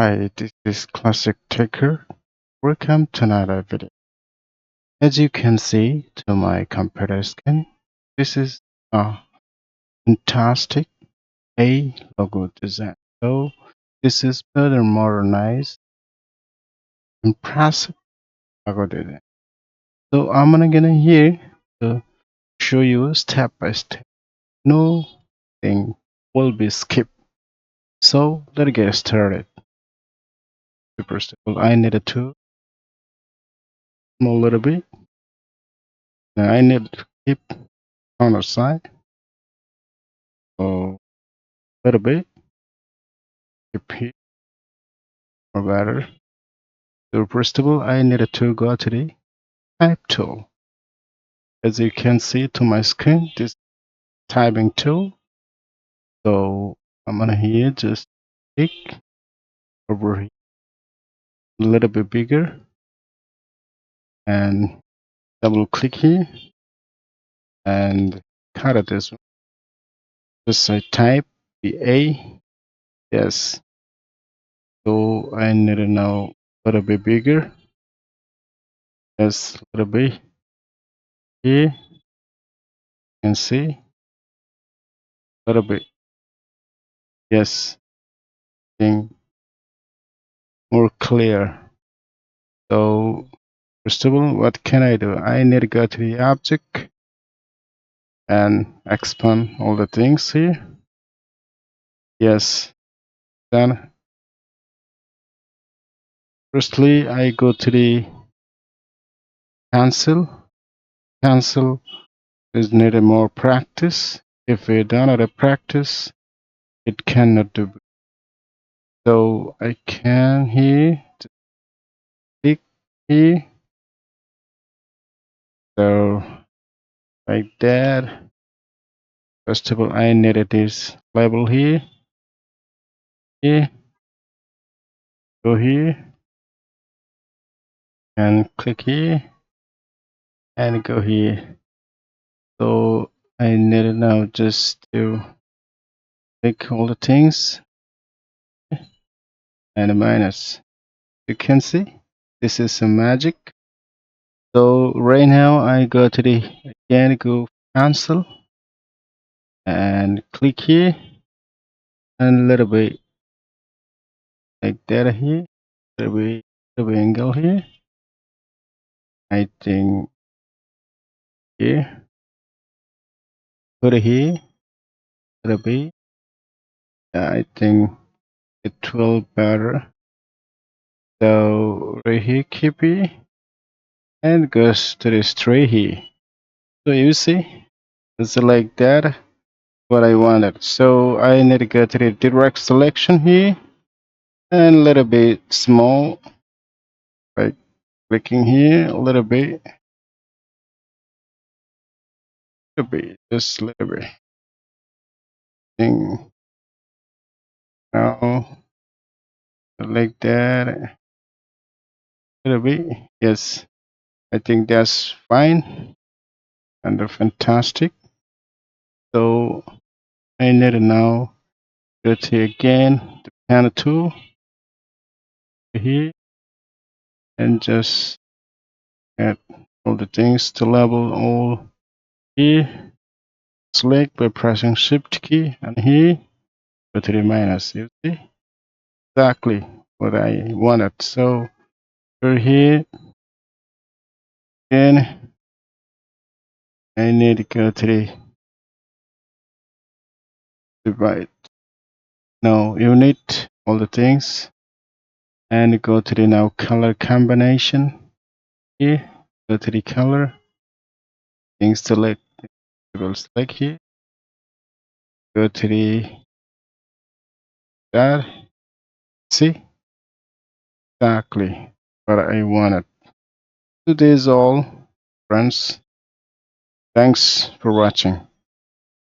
Hi, this is Classic Taker. Welcome to another video. As you can see to my computer screen, this is a fantastic logo design. So this is better modernized, impressive logo design. So I'm gonna here to show you step by step. Nothing will be skipped. So let's get started. First of all, I needed to small little bit. Now I need to keep on the side. So little bit, keep here or better. So first of all, I needed to go to the type tool. As you can see to my screen, this typing tool. So I'm gonna here just click over here a little bit bigger and double click here and cut it this one. Just I type the A. Yes. So I need to know a little bit bigger. Yes, a little bit here. You can see a little bit. Yes, thing more clear. So first of all, what can I do? I need to go to the object and expand all the things here. Yes. Then firstly, I go to the cancel. Cancel is needed more practice. If we don't have a practice, it cannot do. So I can here click here. So like that. First of all, I needed this label here. Here. Go here and click here and go here. So I need it now just to click all the things and a minus. You can see this is some magic. So right now I go to the again go cancel and click here and a little bit like that here, a little bit angle here. I think here, put it here, a little bit. I think it will better. So right here, keep it and goes to the straight here. So you see, it's like that. What I wanted. So I need to go to the direct selection here and a little bit small, like clicking here a little bit, just a little bit. Thing now, like that, a little bit. Yes, I think that's fine and fantastic. So I need to now go to again the pen tool here and just add all the things to level all here. Select by pressing shift key and here go to the minus. You see exactly what I wanted. So we're here again. I need to go to the divide. Now unit all the things and go to the now color combination here. Go to the color things select. Will select here. Go to the dot. See exactly what I wanted. So this is all, friends. Thanks for watching.